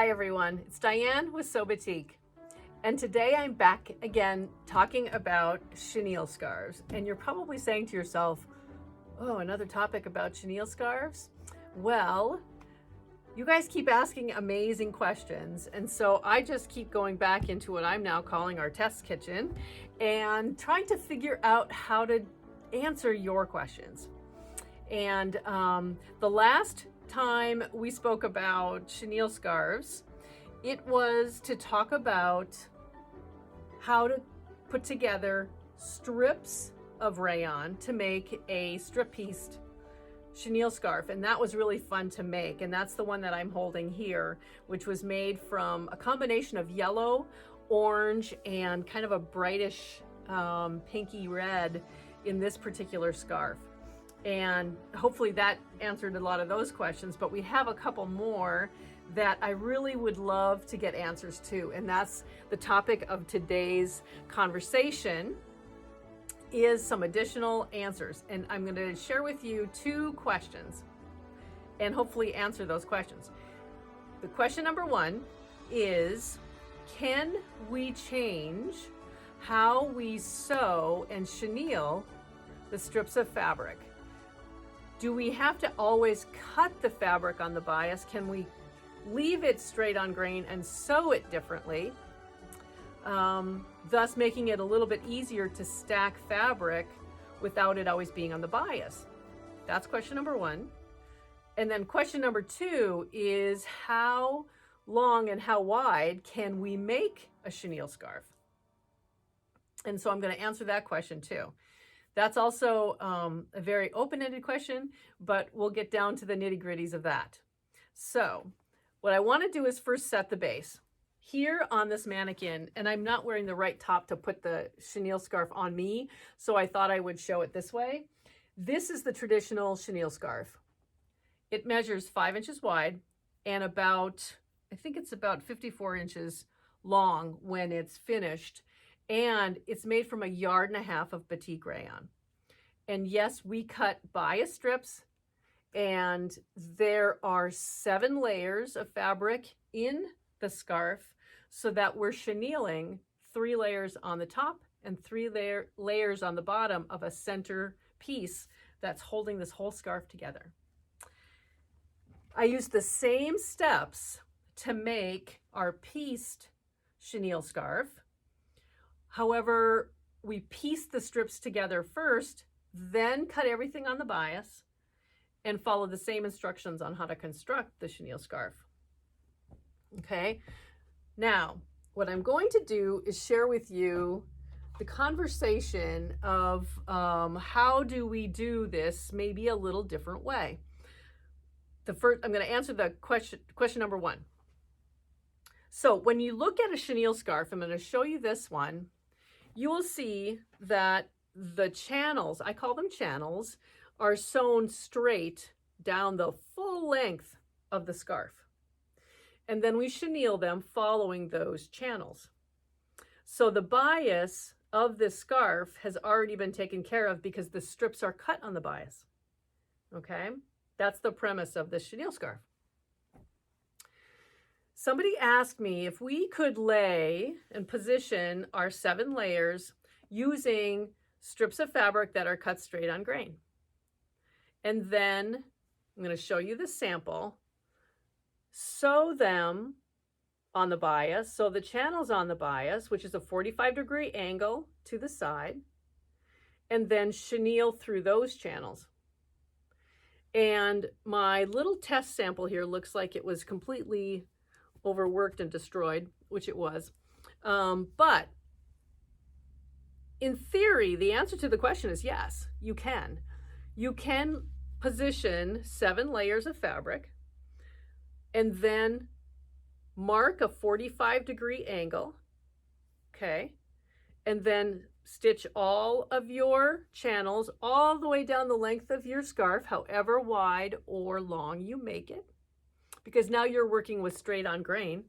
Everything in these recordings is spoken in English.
Hi everyone, it's Diane with Sew Boutique. And today I'm back again talking about chenille scarves. And you're probably saying to yourself, oh, another topic about chenille scarves? Well, you guys keep asking amazing questions. And so I just keep going back into what I'm now calling our test kitchen and trying to figure out how to answer your questions. And the last time we spoke about chenille scarves, it was to talk about how to put together strips of rayon to make a strip pieced chenille scarf. And that was really fun to make. And that's the one that I'm holding here, which was made from a combination of yellow, orange, and kind of a brightish pinky red in this particular scarf. And hopefully that answered a lot of those questions, but we have a couple more that I really would love to get answers to. And that's the topic of today's conversation, is some additional answers. And I'm going to share with you two questions and hopefully answer those questions. The question number one is, can we change how we sew and chenille the strips of fabric? Do we have to always cut the fabric on the bias? Can we leave it straight on grain and sew it differently, thus making it a little bit easier to stack fabric without it always being on the bias? That's question number one. And then question number two is, how long and how wide can we make a chenille scarf? And so I'm going to answer that question too. That's also a very open-ended question, but we'll get down to the nitty-gritties of that. So what I want to do is first set the base. Here on this mannequin, and I'm not wearing the right top to put the chenille scarf on me, so I thought I would show it this way. This is the traditional chenille scarf. It measures 5 inches wide and about, I think it's about 54 inches long when it's finished. And it's made from 1.5 yards of batik rayon. And yes, we cut bias strips, and there are 7 layers of fabric in the scarf so that we're chenilling 3 layers on the top and 3 layers on the bottom of a center piece that's holding this whole scarf together. I used the same steps to make our pieced chenille scarf. However, we pieced the strips together first, then cut everything on the bias, and follow the same instructions on how to construct the chenille scarf. Okay, now what I'm going to do is share with you the conversation of how do we do this maybe a little different way. I'm going to answer the question number one. So when you look at a chenille scarf, I'm going to show you this one. You will see that the channels, I call them channels, are sewn straight down the full length of the scarf. And then we chenille them following those channels. So the bias of this scarf has already been taken care of because the strips are cut on the bias. Okay, that's the premise of this chenille scarf. Somebody asked me if we could lay and position our 7 layers using strips of fabric that are cut straight on grain. And then I'm going to show you the sample. Sew them on the bias. So the channels on the bias, which is a 45-degree angle to the side, and then chenille through those channels. And my little test sample here looks like it was completely overworked and destroyed, which it was. But in theory, the answer to the question is yes, you can. You can position 7 layers of fabric and then mark a 45-degree angle, okay? And then stitch all of your channels all the way down the length of your scarf, however wide or long you make it, because now you're working with straight on grain.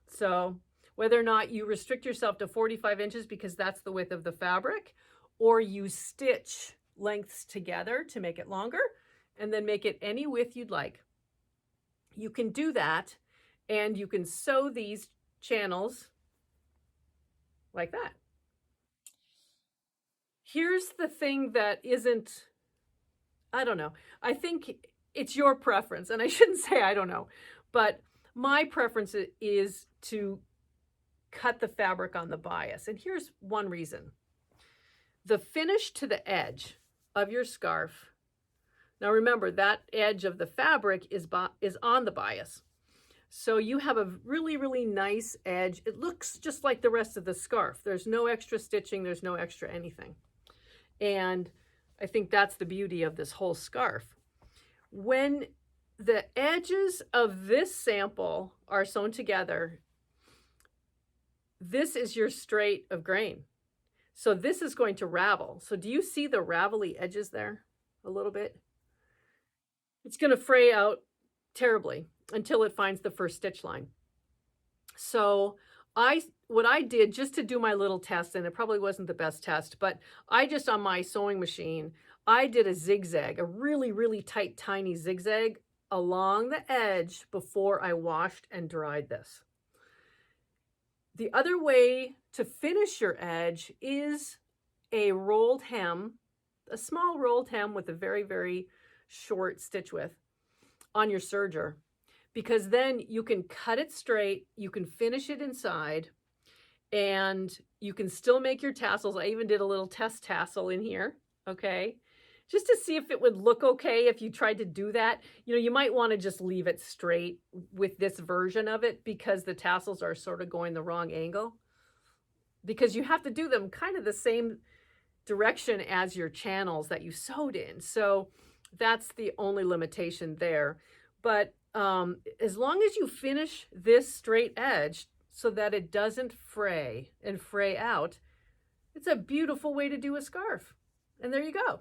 So whether or not you restrict yourself to 45 inches because that's the width of the fabric, or you stitch lengths together to make it longer and then make it any width you'd like, you can do that And you can sew these channels like that. Here's the thing that isn't, I don't know. I think it's your preference, and I shouldn't say I don't know, but my preference is to cut the fabric on the bias. And here's one reason. The finish to the edge of your scarf, now remember that edge of the fabric is on the bias. So you have a really, really nice edge. It looks just like the rest of the scarf. There's no extra stitching, there's no extra anything. And I think that's the beauty of this whole scarf. When the edges of this sample are sewn together, this is your straight of grain. So this is going to ravel. So do you see the ravelly edges there a little bit? It's going to fray out terribly until it finds the first stitch line. So what I did just to do my little test, and it probably wasn't the best test, but I just on my sewing machine, I did a zigzag, a really, really tight, tiny zigzag along the edge before I washed and dried this. The other way to finish your edge is a rolled hem, a small rolled hem with a very, very short stitch width on your serger, because then you can cut it straight, you can finish it inside, and you can still make your tassels. I even did a little test tassel in here, okay? Just to see if it would look okay if you tried to do that. You know, you might want to just leave it straight with this version of it because the tassels are sort of going the wrong angle. Because you have to do them kind of the same direction as your channels that you sewed in. So that's the only limitation there. But as long as you finish this straight edge so that it doesn't fray and fray out, it's a beautiful way to do a scarf. And there you go.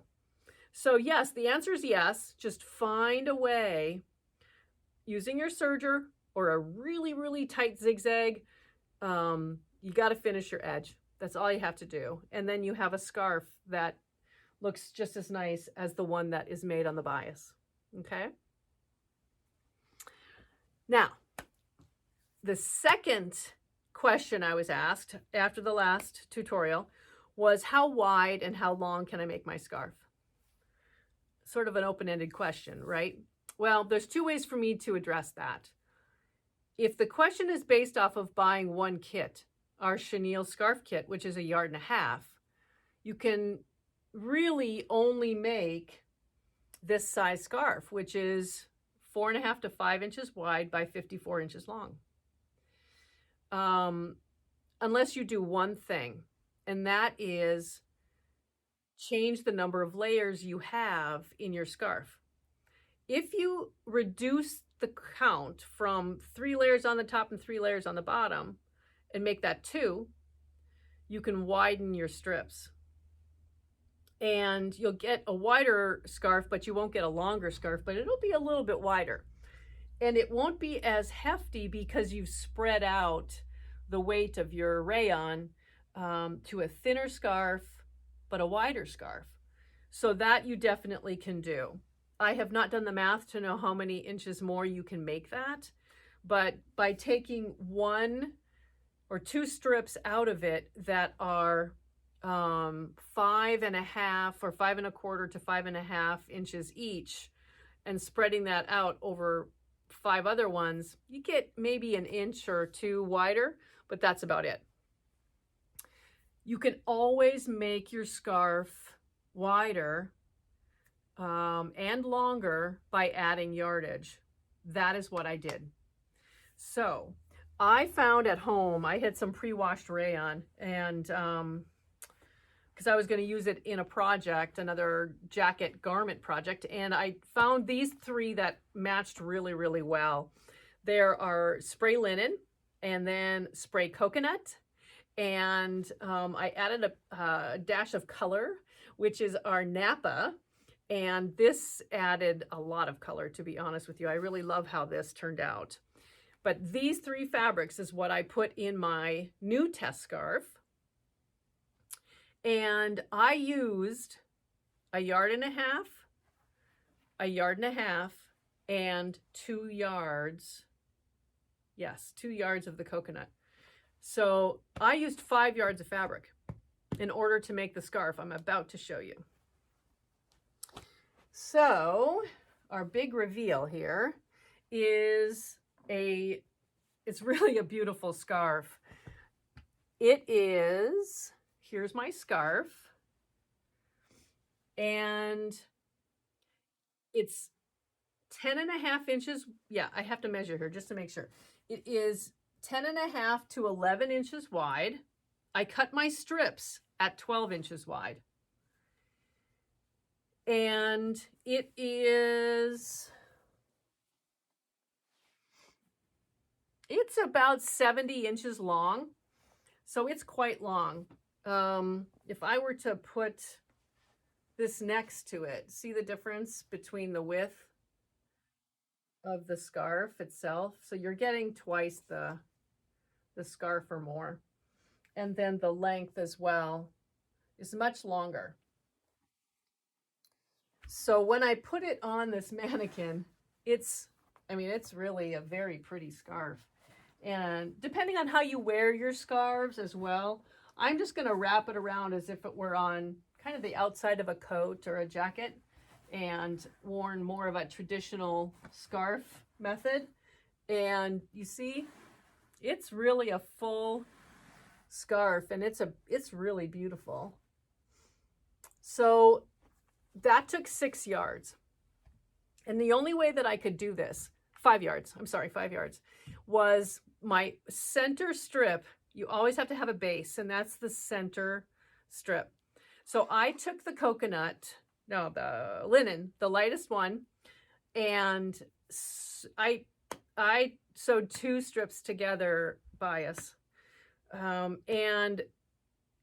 So yes, the answer is yes. Just find a way using your serger or a really, really tight zigzag. You got to finish your edge. That's all you have to do. And then you have a scarf that looks just as nice as the one that is made on the bias. Okay. Now, the second question I was asked after the last tutorial was how wide and how long can I make my scarf? Sort of an open-ended question, right? Well, there's two ways for me to address that. If the question is based off of buying one kit, our chenille scarf kit, which is 1.5 yards, you can really only make this size scarf, which is 4.5 to 5 inches wide by 54 inches long. Unless you do one thing, and that is change the number of layers you have in your scarf. If you reduce the count from 3 layers on the top and 3 layers on the bottom and make that 2, you can widen your strips. And you'll get a wider scarf, but you won't get a longer scarf, but it'll be a little bit wider. And it won't be as hefty because you've spread out the weight of your rayon to a thinner scarf, but a wider scarf. So that you definitely can do. I have not done the math to know how many inches more you can make that, but by taking 1 or 2 strips out of it that are 5.5 or 5.25 to 5.5 inches each and spreading that out over 5 other ones, you get maybe 1 inch or 2 wider, but that's about it. You can always make your scarf wider and longer by adding yardage. That is what I did. So I found at home, I had some pre-washed rayon, and because I was going to use it in a project, another jacket garment project, and I found these 3 that matched really, really well. There are spray linen and then spray coconut, and I added a dash of color, which is our Napa, and this added a lot of color, to be honest with you. I really love how this turned out. But these 3 fabrics is what I put in my new test scarf. And I used 1.5 yards, 1.5 yards, and 2 yards. Yes, 2 yards of the coconut. So I used 5 yards of fabric in order to make the scarf I'm about to show you. So our big reveal here is it's really a beautiful scarf. It is, here's my scarf, and it's 10.5 inches. Yeah, I have to measure here just to make sure. It is 10.5 to 11 inches wide. I cut my strips at 12 inches wide. And it's about 70 inches long. So it's quite long. If I were to put this next to it, see the difference between the width of the scarf itself? So you're getting twice the scarf or more. And then the length as well is much longer. So when I put it on this mannequin, it's really a very pretty scarf. And depending on how you wear your scarves as well, I'm just going to wrap it around as if it were on kind of the outside of a coat or a jacket, and worn more of a traditional scarf method. And you see, it's really a full scarf, and it's really beautiful. So that took 6 yards. And the only way that I could do this, 5 yards, I'm sorry, 5 yards, was my center strip. You always have to have a base, and that's the center strip. So I took the the linen, the lightest one, and I sewed 2 strips together, bias, and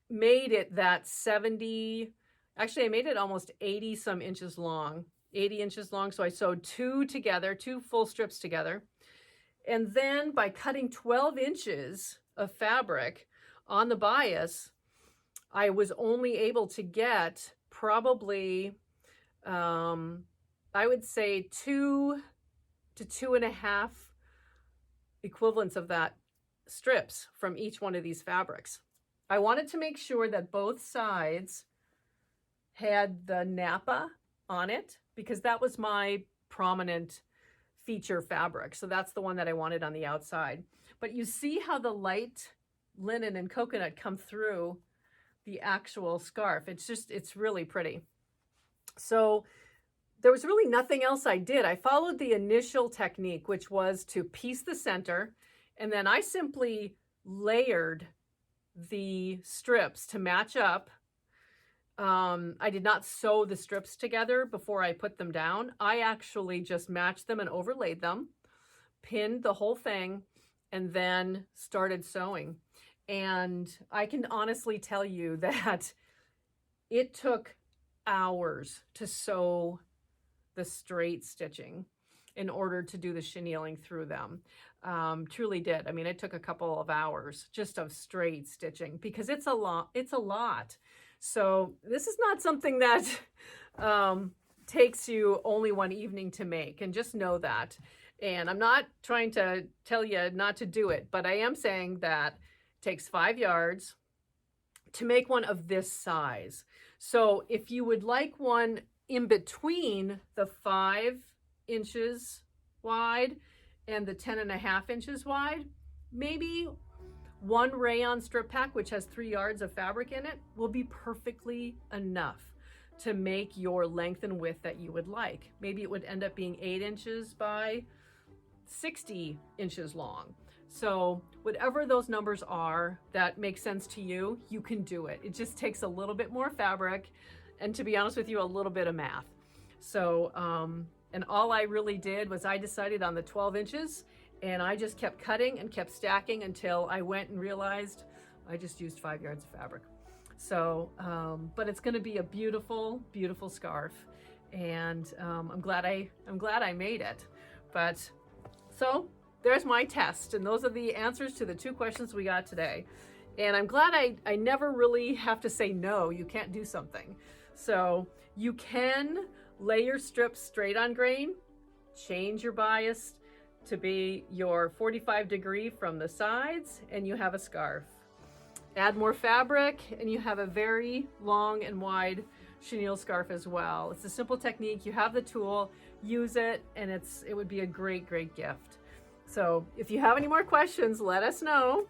made it that 70, actually I made it almost 80 some inches long, 80 inches long. So I sewed 2 together, 2 full strips together. And then by cutting 12 inches of fabric on the bias, I was only able to get probably, I would say 2 to 2.5 equivalents of that strips from each one of these fabrics. I wanted to make sure that both sides had the Napa on it, because that was my prominent feature fabric. So that's the one that I wanted on the outside. But you see how the light linen and coconut come through the actual scarf. It's really pretty. So there was really nothing else I did. I followed the initial technique, which was to piece the center, and then I simply layered the strips to match up. I did not sew the strips together before I put them down. I actually just matched them and overlaid them, pinned the whole thing, and then started sewing. And I can honestly tell you that it took hours to sew the straight stitching in order to do the chenilling through them. Truly did. I mean, it took a couple of hours just of straight stitching, because it's a lot. So this is not something that takes you only one evening to make, and just know that. And I'm not trying to tell you not to do it, but I am saying that it takes 5 yards to make one of this size. So if you would like one in between the 5 inches wide and the 10.5 inches wide, maybe 1 rayon strip pack, which has 3 yards of fabric in it, will be perfectly enough to make your length and width that you would like. Maybe it would end up being 8 inches by 60 inches long. So whatever those numbers are that make sense to you, you can do it. It just takes a little bit more fabric, and to be honest with you, a little bit of math. So, and all I really did was I decided on the 12 inches, and I just kept cutting and kept stacking until I went and realized I just used 5 yards of fabric. So, but it's going to be a beautiful, beautiful scarf, and I'm glad I made it. But so there's my test, and those are the answers to the 2 questions we got today. And I'm glad I never really have to say no, you can't do something. So you can lay your strips straight on grain, change your bias to be your 45-degree from the sides, and you have a scarf. Add more fabric and you have a very long and wide chenille scarf as well. It's a simple technique. You have the tool, use it, and it would be a great, great gift. So if you have any more questions, let us know.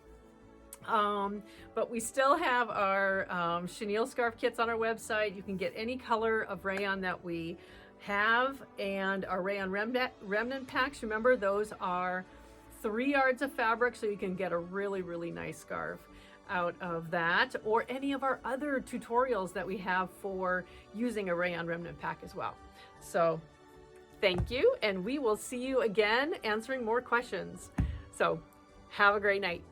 But we still have our chenille scarf kits on our website. You can get any color of rayon that we have, and our rayon remnant packs. Remember, those are 3 yards of fabric, so you can get a really, really nice scarf out of that, or any of our other tutorials that we have for using a rayon remnant pack as well. So thank you, and we will see you again answering more questions. So have a great night.